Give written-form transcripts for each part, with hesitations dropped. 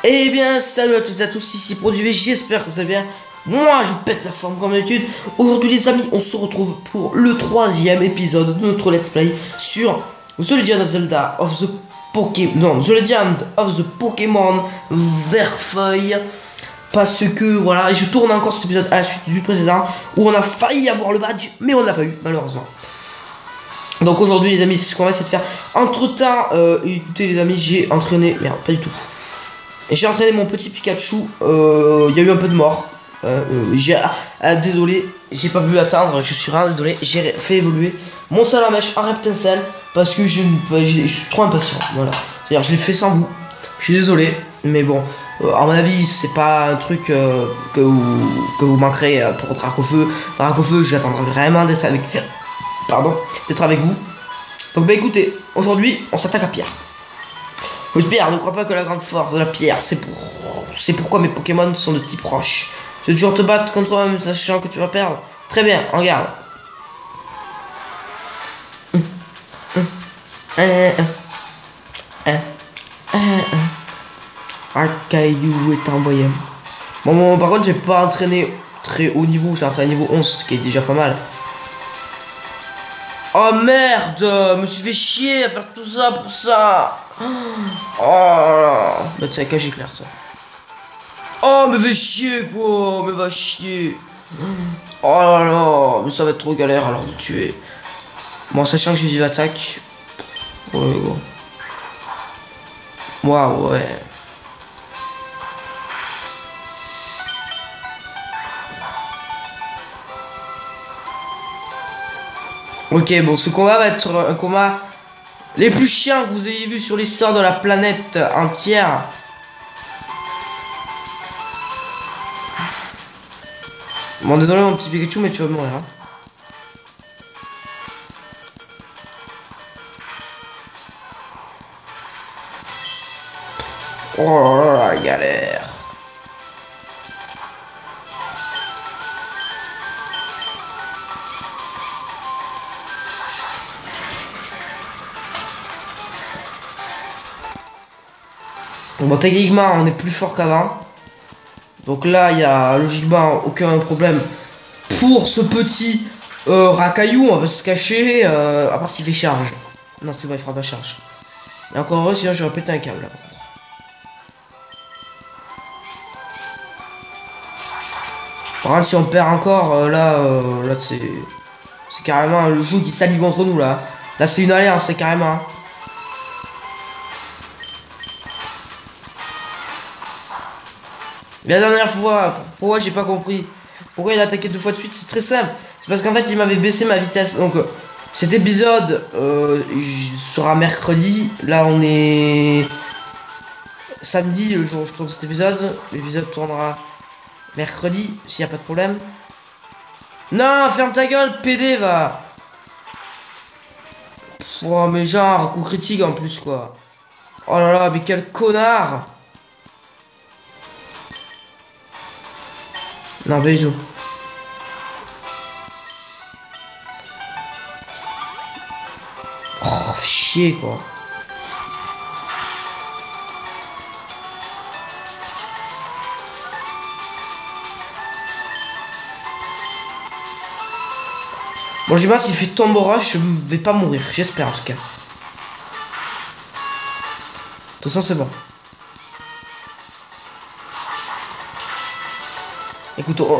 Eh bien, salut à toutes et à tous, ici Produit, j'espère que vous allez bien. Moi, je pète la forme comme d'habitude. Aujourd'hui, les amis, on se retrouve pour le 3e épisode de notre Let's Play sur The Legend of Zelda of the Pokémon. Non, The Legend of the Pokémon Verfeuille. Parce que, voilà, et je tourne encore cet épisode à la suite du précédent où on a failli avoir le badge, mais on l'a pas eu, malheureusement. Donc aujourd'hui, les amis, c'est ce qu'on va essayer de faire. Entre temps, écoutez, les amis, j'ai entraîné. Merde, pas du tout. J'ai entraîné mon petit Pikachu, il y a eu un peu de mort. Désolé, j'ai pas pu attendre, je suis vraiment désolé. J'ai fait évoluer mon Salamèche en Reptincelle parce que je suis trop impatient. Voilà, c'est-à-dire je l'ai fait sans vous. Je suis désolé, mais bon, à mon avis, c'est pas un truc que vous manquerez pour Dracofeu. Dracofeu, j'attendrai vraiment d'être avec. Pardon, d'être avec vous. Donc, bah écoutez, aujourd'hui, on s'attaque à Pierre. Pierre, ne crois pas que la grande force de la pierre, c'est pourquoi mes Pokémon sont de type roche. Tu veux toujours te battre contre moi, même sachant que tu vas perdre. Très bien, regarde. Un caillou est envoyé. Bon, par contre, j'ai pas entraîné très haut niveau, j'ai entraîné niveau 11, ce qui est déjà pas mal. Oh merde, je me suis fait chier à faire tout ça pour ça. Oh là. Bah tu sais que j'éclaire ça. Oh mais fais chier quoi, mais va chier. Oh là là, mais ça va être trop galère alors de tuer. Bon, sachant que j'ai vive attaque. Ouais gros. Waouh ouais. Ok, bon, ce combat va être un combat les plus chiants que vous ayez vu sur l'histoire de la planète entière. Bon, désolé mon petit Pikachu, mais tu vas mourir. Hein. Oh là là, galère. Bon, techniquement, on est plus fort qu'avant. Donc là, il y a logiquement aucun problème pour ce petit racaillou. On va se cacher, à part s'il fait charge. Non, c'est bon, il fera pas charge. Et encore heureux, sinon j'aurais pété un câble. Là. Par contre, si on perd encore, là c'est carrément le jeu qui s'allie contre nous là. Là, c'est une alliance, c'est carrément. Hein. La dernière fois, pourquoi j'ai pas compris? Pourquoi il a attaqué 2 fois de suite? C'est très simple. C'est parce qu'en fait il m'avait baissé ma vitesse. Donc cet épisode sera mercredi. Là on est samedi, le jour où je tourne cet épisode. L'épisode tournera mercredi, s'il n'y a pas de problème. Non, ferme ta gueule, PD va. Oh mais genre, coup critique en plus quoi. Oh là là, mais quel connard. Non, pas du tout. Oh, fais chier, quoi. Bon, je sais pas s'il fait tombe orage, je vais pas mourir. J'espère, en tout cas. De toute façon, c'est bon.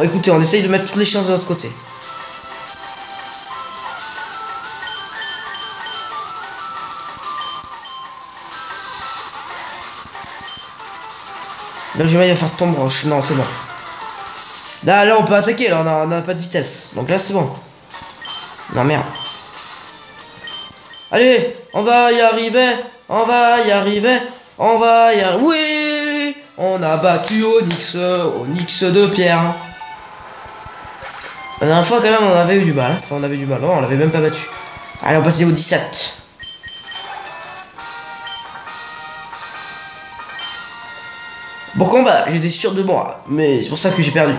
Écoutez, on essaye de mettre toutes les chances de notre côté. Là, je vais y faire tombe roche. Non, c'est bon. Là, on peut attaquer. Là, on a pas de vitesse. Donc là, c'est bon. Non, merde. Allez, on va y arriver. On va y arriver. On va y arriver. Oui! On a battu Onix de pierre. La dernière fois quand même on avait eu du mal. Hein. Enfin on avait du mal, non on l'avait même pas battu. Allez on passe niveau 17. Bon combat, j'étais sûr de moi, mais c'est pour ça que j'ai perdu.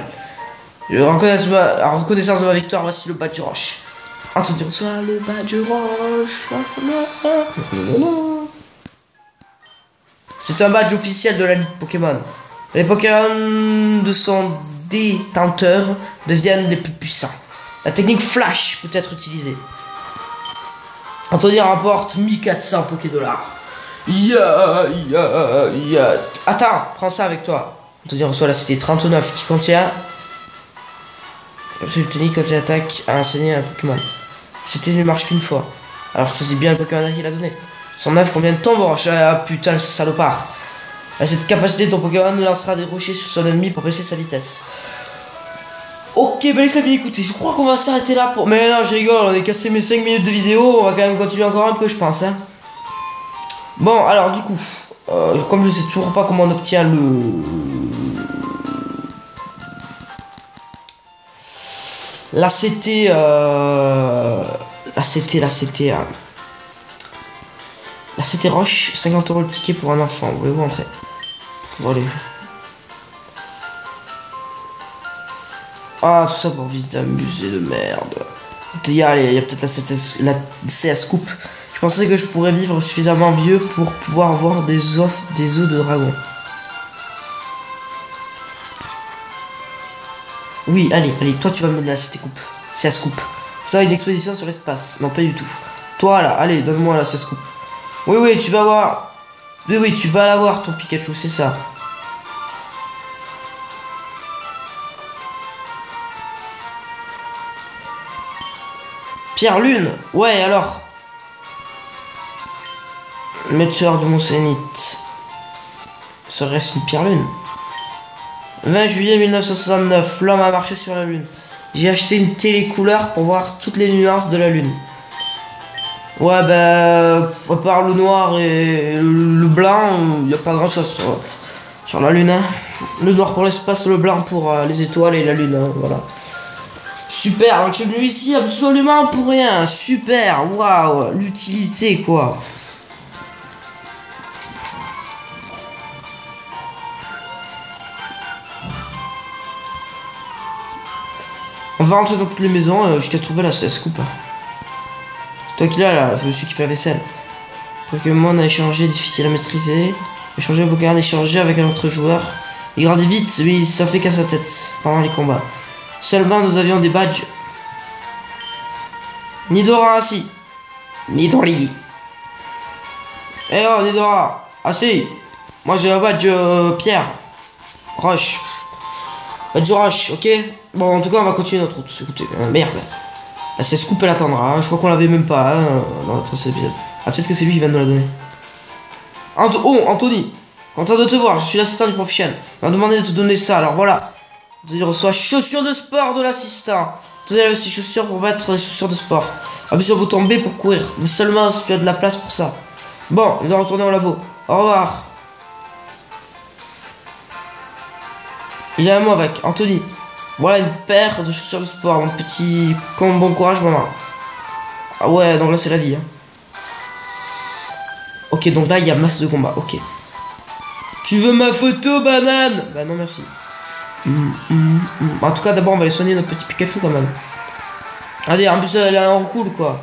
En reconnaissance de ma victoire, voici le badge roche. Entendons ça, le badge roche. C'est un badge officiel de la Ligue Pokémon. Les Pokémon de son détenteur deviennent les plus puissants. La technique Flash peut être utilisée. Anthony rapporte 1400 Pokédollars. Attends, prends ça avec toi. Anthony reçoit la cité 39 qui contient... Capsule technique quand il attaque à enseigner un Pokémon. C'était ne marche qu'une fois. Alors c'est bien le Pokémon qu'il a donné. Son œuvre combien de tombe roche. Ah putain, ce salopard. À cette capacité, ton Pokémon lancera des rochers sur son ennemi pour baisser sa vitesse. Ok, bah les amis, écoutez, je crois qu'on va s'arrêter là pour... Mais non, je rigole, on est cassé mes 5 minutes de vidéo. On va quand même continuer encore un peu, je pense. Hein. Bon, alors du coup, comme je sais toujours pas comment on obtient le... La CT... La CT Roche, 50 € le ticket pour un enfant. Vous voulez-vous entrer? Voilà. Ah, tout ça pour visiter un musée de merde. Il y a peut-être la CS Coupe. Je pensais que je pourrais vivre suffisamment vieux pour pouvoir voir des œufs de dragon. Oui, allez, toi tu vas me donner la CT Coupe. CS Coupe. Vous avez une exposition sur l'espace. Non, pas du tout. Toi là, allez, donne-moi la CS Coupe. Oui, tu vas voir. Oui, tu vas l'avoir ton Pikachu, c'est ça. Pierre Lune. Ouais, alors. Météore de Montsénite. Serait-ce une Pierre Lune? 20 juillet 1969, l'homme a marché sur la Lune. J'ai acheté une télécouleur pour voir toutes les nuances de la Lune. Ouais, bah, à part le noir et le blanc, il n'y a pas grand chose sur la Lune. Hein. Le noir pour l'espace, le blanc pour les étoiles et la Lune. Hein, voilà. Super, donc je suis venu ici absolument pour rien. Super, waouh, l'utilité quoi. On va rentrer dans toutes les maisons jusqu'à trouver la CS Coupe. Toi qui là, celui qui fait la vaisselle. Pokémon a échangé, difficile à maîtriser. Échanger Pokémon échangé avec un autre joueur. Il grandit vite, mais ça fait qu'à sa tête pendant les combats. Seulement nous avions des badges. Nidora assis. Nidorigi. Eh oh Nidora. Assis. Moi j'ai un badge Pierre. Roche. Badge Roche, ok. Bon en tout cas on va continuer notre route. Écoutez, merde. La CS Coupe elle attendra, hein. Je crois qu'on l'avait même pas hein, dans notre épisode. Ah peut-être que c'est lui qui vient de nous la donner. Oh Anthony, content de te voir, je suis l'assistant du professionnel. Il m'a demandé de te donner ça, alors voilà. Tu reçois chaussures de sport de l'assistant. Tu as ces chaussures pour mettre les chaussures de sport. Appuie sur le bouton B pour courir, mais seulement si tu as de la place pour ça. Bon, il doit retourner au labo. Au revoir. Il y a un mot avec Anthony. Voilà une paire de chaussures de sport, mon petit... Bon courage, maman. Ah ouais, donc là, c'est la vie. Hein. Ok, donc là, il y a masse de combat. Ok. Tu veux ma photo, banane? Bah non, merci. En tout cas, d'abord, on va aller soigner notre petit Pikachu, quand même. Allez, en plus, elle a un cool, quoi.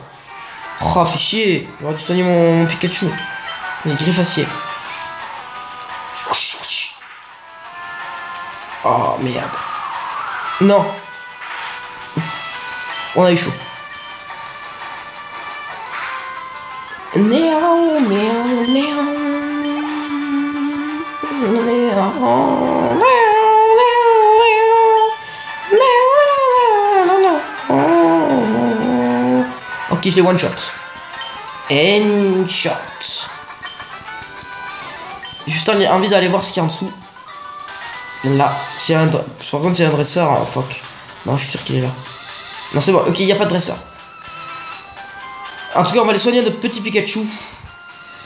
Oh, fait chier. J'aurais dû soigner mon Pikachu. Il est griffacier. Oh, merde. Non. On a eu chaud. Ok, je l'ai one shot. One shot. Juste envie d'aller voir ce qu'il y a en dessous. Là, s'il y a un... Par contre, s'il y a un dresseur, fuck. Non, je suis sûr qu'il est là. Non, c'est bon. Ok, il n'y a pas de dresseur. En tout cas, on va aller soigner notre petit Pikachu.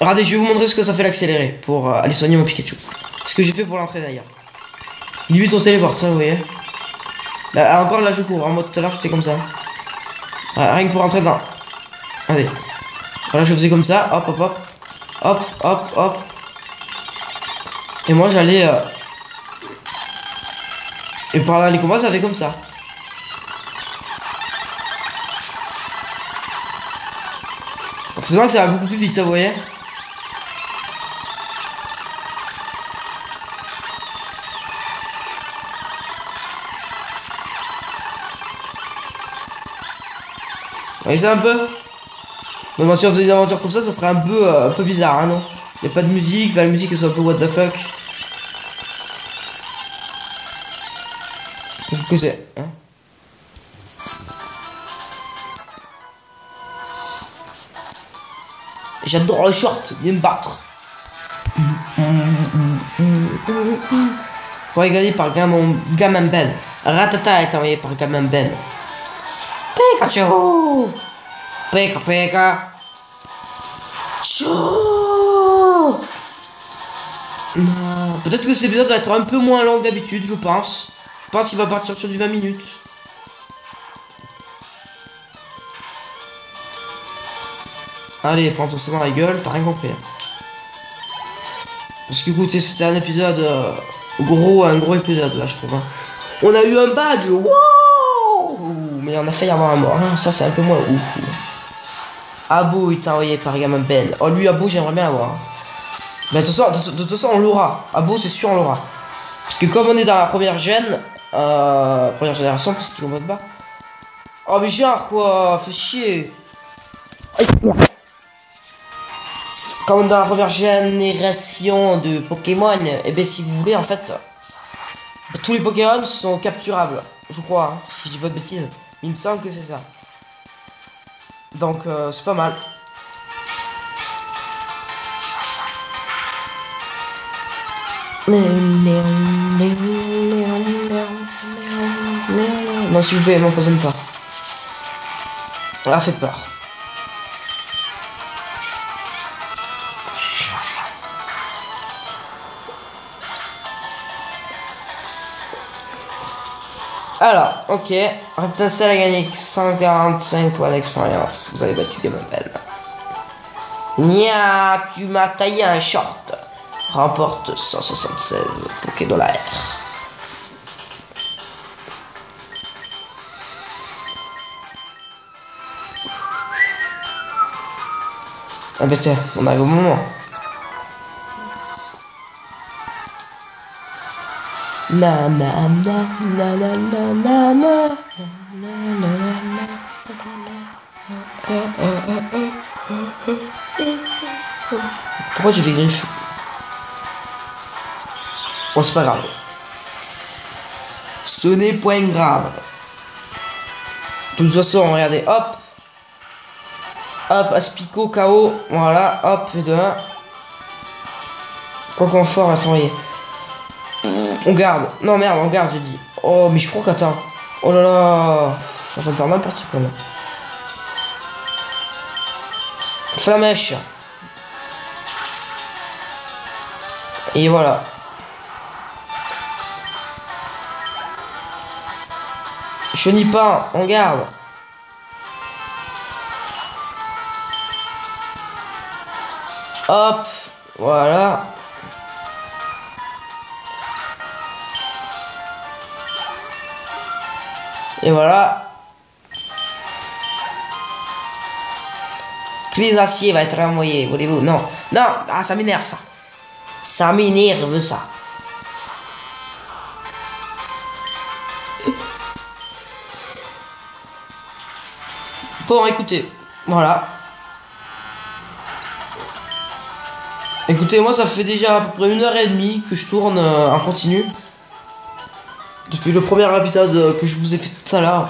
Regardez, je vais vous montrer ce que ça fait l'accélérer pour aller soigner mon Pikachu. Ce que j'ai fait pour l'entrée d'ailleurs. Limite, on téléporte, ça, vous voyez. Là, encore là, je cours. En mode tout à l'heure, j'étais comme ça. Rien que pour rentrer dedans. Allez. Voilà, je faisais comme ça. Hop, hop, hop. Hop, hop, hop. Et moi, j'allais... Et par là, les combats, ça fait comme ça. C'est vrai que ça va beaucoup plus vite, vous voyez. voyez ça un peu? Mais bon, si on faisait des aventures comme ça serait un peu bizarre, hein, non? Y a pas de musique, la musique est un peu what the fuck. Qu'est-ce que c'est, hein? J'adore le short, viens me battre. Regardez par Gamin Ben. Ratata est envoyé par Gamin Ben. Pikachu! Pika Pika! Chou! Peut-être que cet épisode va être un peu moins long que d'habitude, je pense. Je pense qu'il va partir sur du 20 minutes. Allez, prends-toi ça dans la gueule, t'as rien compris. Parce que écoutez, c'était un épisode un gros épisode là, je trouve. Hein. On a eu un badge, wow! Mais on a failli avoir un mort, hein. Ça c'est un peu moins ouf. Abo il t'a envoyé par Gamin Ben. Oh lui Abo j'aimerais bien l'avoir. Mais de toute façon on l'aura. Abo c'est sûr on l'aura. Parce que comme on est dans la première première génération, parce qu'il est en mode bas. Oh mais genre quoi, fais chier. Comme dans la première génération de Pokémon, et bien si vous voulez en fait, tous les Pokémon sont capturables, je crois, hein, si je dis pas de bêtises. Il me semble que c'est ça. Donc c'est pas mal. Non s'il vous plaît, m'empoisonne pas. Ça fait peur. Alors, ok. Reptincelle a gagné 145 points d'expérience. Vous avez battu Gamin Ben. Nia, tu m'as taillé un short. Remporte 176 Pokédollars. Ah bah tiens, on arrive au moment. Na na na na na na na Pourquoi j'ai fait griffe? Bon c'est pas grave. Ce n'est point grave. De toute façon, regardez, hop. Hop, Aspico, KO. Voilà, hop, et de 1. Quoi qu'on fort, attendez. On garde. Non, merde, on garde, j'ai dit. Oh, mais je crois qu'attends. Oh là là. Je suis en train de faire n'importe quoi là. Flamèche. Et voilà. Chenipan, on garde. Hop. Voilà. Et voilà. Crise acier va être envoyé, voulez-vous? Non. Non. Ah, ça m'énerve ça. Ça m'énerve ça. Bon, écoutez. Voilà. Écoutez, moi ça fait déjà à peu près 1h30 que je tourne en continu. Depuis le premier épisode que je vous ai fait tout à l'heure.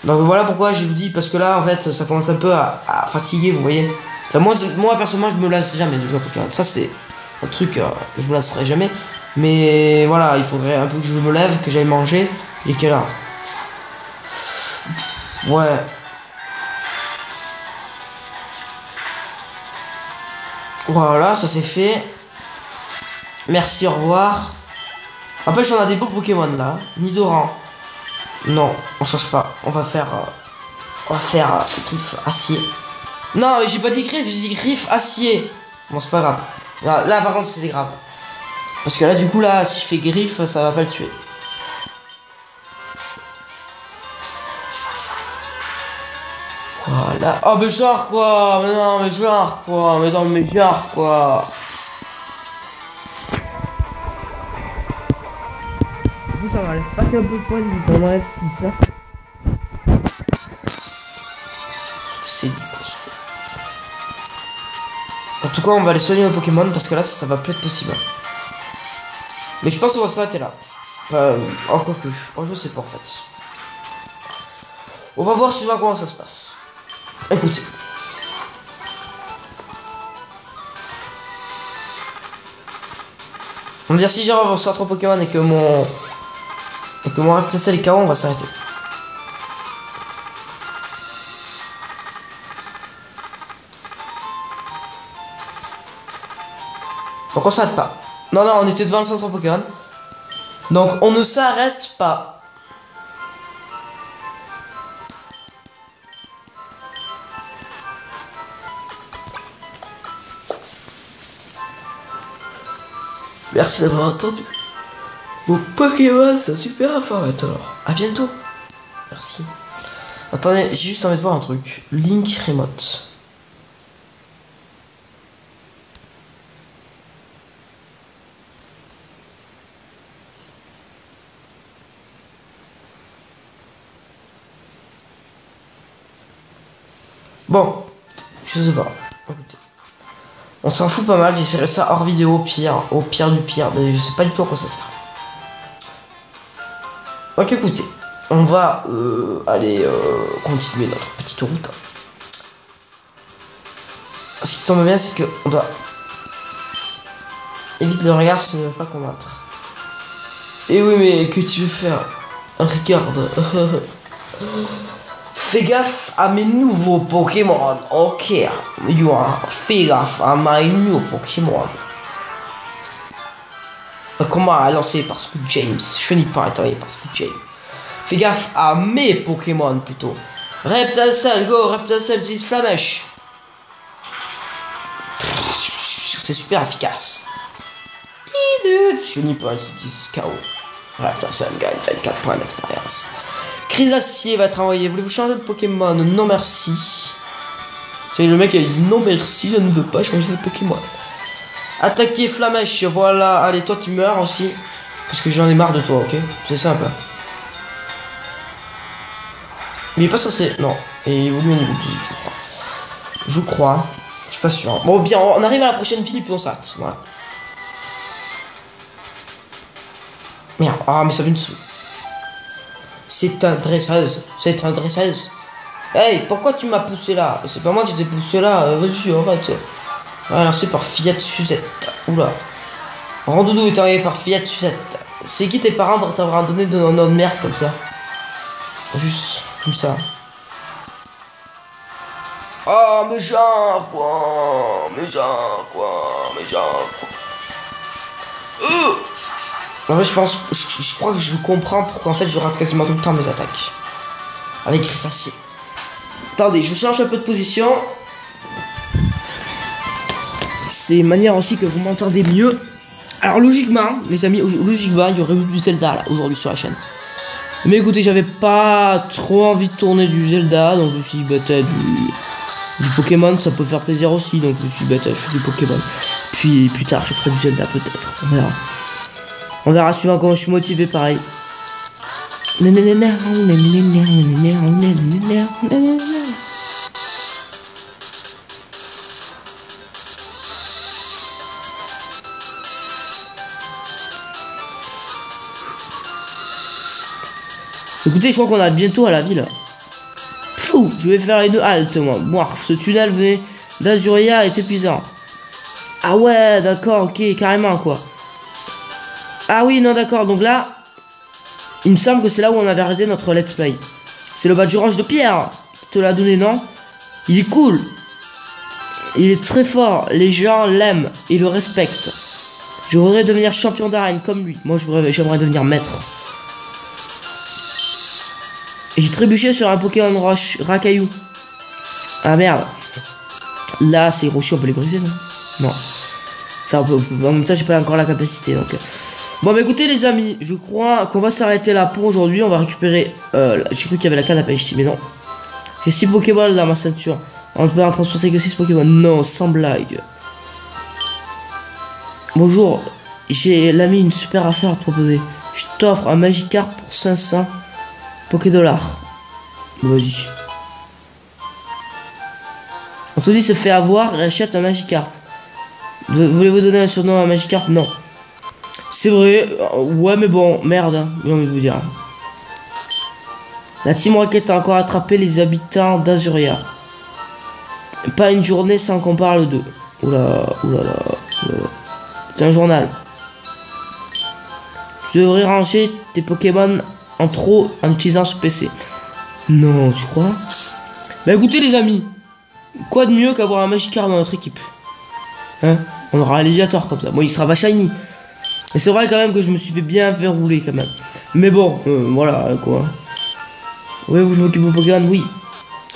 Donc voilà pourquoi je vous dis, parce que là en fait ça commence un peu à fatiguer, vous voyez. Enfin, moi personnellement je me lasse jamais de jouer à Pokémon. Ça c'est un truc que je me lasserai jamais. Mais voilà, il faudrait un peu que je me lève, que j'aille manger. Et quelle heure? Ouais. Voilà, ça c'est fait. Merci, au revoir. Après, on a des beaux Pokémon là. Nidoran. Non, on change pas. On va faire griffe acier. Non, mais j'ai pas dit griffe, j'ai dit griffe acier. Bon, c'est pas grave. Là, par contre, c'était grave. Parce que là, du coup, là, si je fais griffe, ça va pas le tuer. Voilà. Oh, mais genre quoi. Mais non, mais genre quoi. Mais non, mais genre quoi. Du coup, ça m'enlève pas qu'un peu de points de vie. Ça m'enlève 6, hein. c'est dit. En tout cas, on va aller soigner nos Pokémon parce que là, ça va plus être possible. Mais je pense qu'on va s'arrêter là. Encore que. Oh, je sais pas en fait. On va voir suivant comment ça se passe. Écoutez. On va dire si j'ai reçu 3 Pokémon et que mon Reptile est KO, on va s'arrêter. Donc on s'arrête pas. Non, on était devant le centre Pokémon. Donc on ne s'arrête pas. Merci d'avoir entendu. Vos Pokémon, c'est un super informateur. À bientôt. Merci. Attendez, j'ai juste envie de voir un truc. Link Remote. Bon, je sais pas. Écoutez. On s'en fout pas mal, j'essaierai ça hors vidéo au pire du pire, mais je sais pas du tout à quoi ça sert. Donc écoutez, on va aller continuer notre petite route. Ce qui tombe bien, c'est qu'on doit éviter le regard si on ne veut pas combattre. Et oui, mais que tu veux faire? Regarde. Fais gaffe à mes nouveaux Pokémon. Ok, fais gaffe à mes nouveaux Pokémon. Comment à lancer par Scoot James? Je n'ai pas été par Scoot James. Fais gaffe à mes Pokémon plutôt. Reptile, go, Reptile, utilise Flamèche. C'est super efficace. Je n'ai pas utilise KO. Reptile gagne 24 points d'expérience. Crise d'acier va être envoyé. Voulez-vous changer de Pokémon? Non merci. C'est le mec qui a dit non merci, je ne veux pas changer de Pokémon. Attaquer Flamèche, voilà. Allez, toi tu meurs aussi. Parce que j'en ai marre de toi, ok? C'est simple. Mais il est pas censé. Non. Et il évolue au niveau 12, je crois. Je crois. Je suis pas sûr. Bon, bien, on arrive à la prochaine ville et puis on s'arrête. Voilà. Merde. Ah, mais ça vient dessous. C'est un dresseuse. C'est un dresseuse. Hey, pourquoi tu m'as poussé là? C'est pas moi qui t'ai poussé là. Vas-y, arrête. Voilà, lancé par Fiat Suzette. Oula. Randoudou est arrivé par Fiat Suzette. C'est qui tes parents pour t'avoir donné de nom de merde comme ça? Juste comme ça. Oh, mais genre quoi? Mais genre quoi? Mais genre quoi? En fait, je crois que je comprends pourquoi en fait je rate quasiment tout le temps mes attaques. Avec Griffacier. Attendez, je change un peu de position. C'est une manière aussi que vous m'entendez mieux. Alors logiquement, les amis, logiquement, il y aurait eu du Zelda là aujourd'hui sur la chaîne. Mais écoutez, j'avais pas trop envie de tourner du Zelda, donc je me suis dit, bah t'as du Pokémon, ça peut faire plaisir aussi, donc je me suis dit, bah je fais du Pokémon. Puis plus tard, je ferai du Zelda peut-être, on verra. On verra suivant comment je suis motivé, pareil. Écoutez, je crois qu'on arrive bientôt à la ville. Fou, je vais faire une halte, moi. Moi, ce tunnel d'Azuria est épuisant. Ah ouais, d'accord, ok, carrément, quoi. Ah oui, non, d'accord, donc là, il me semble que c'est là où on avait arrêté notre let's play. C'est le badge orange de Pierre qui te l'a donné, non? Il est cool. Il est très fort, les gens l'aiment et le respectent. Je voudrais devenir champion d'arène comme lui. Moi, j'aimerais devenir maître. Et j'ai trébuché sur un Pokémon roche, Racaillou. Ah merde. Là, c'est Hiroshi, on peut les briser, non? Non. Enfin, en même temps, j'ai pas encore la capacité, donc... Bon, bah écoutez, les amis, je crois qu'on va s'arrêter là pour aujourd'hui. On va récupérer... j'ai cru qu'il y avait la canne à pêche ici, mais non. J'ai 6 Pokéballs dans ma ceinture. On peut en transporter que 6 Pokémon. Non, sans blague. Bonjour, j'ai l'ami une super affaire à te proposer. Je t'offre un Magikarp pour 500 Pokédollars. Vas-y. Anthony se fait avoir et achète un Magikarp. Voulez-vous donner un surnom à Magikarp? Non. C'est vrai, ouais mais bon, merde, hein, j'ai envie de vous dire. La Team Rocket a encore attrapé les habitants d'Azuria. Pas une journée sans qu'on parle d'eux. Oula, oulala. C'est un journal. Tu devrais ranger tes Pokémon en trop en utilisant ce PC. Non, tu crois? Bah écoutez les amis, quoi de mieux qu'avoir un Magikarp dans notre équipe? Hein? On aura un Léviator comme ça. Bon, il sera pas shiny. Mais c'est vrai quand même que je me suis fait bien faire rouler quand même. Mais bon, voilà quoi. Oui, vous je m'occupe de vos Pokémon, oui.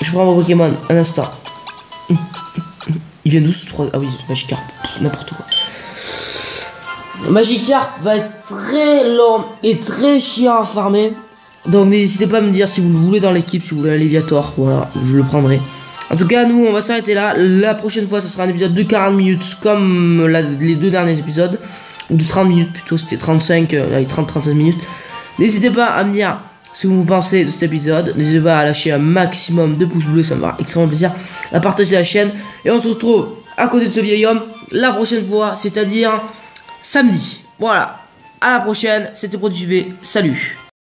Je prends vos Pokémon, un instant. Il vient d'où ce 3? Ah oui, Magikarp, n'importe quoi. Magikarp va être très long et très chiant à farmer. Donc n'hésitez pas à me dire si vous le voulez dans l'équipe, si vous voulez un Léviator, voilà, je le prendrai. En tout cas, nous on va s'arrêter là. La prochaine fois, ce sera un épisode de 40 minutes comme les deux derniers épisodes. Ou de 30 minutes plutôt, c'était 35, allez 30-35 minutes. N'hésitez pas à me dire ce que vous pensez de cet épisode. N'hésitez pas à lâcher un maximum de pouces bleus, ça me fera extrêmement plaisir. À partager la chaîne. Et on se retrouve à côté de ce vieil homme la prochaine fois, c'est-à-dire samedi. Voilà, à la prochaine, c'était Produit V, salut.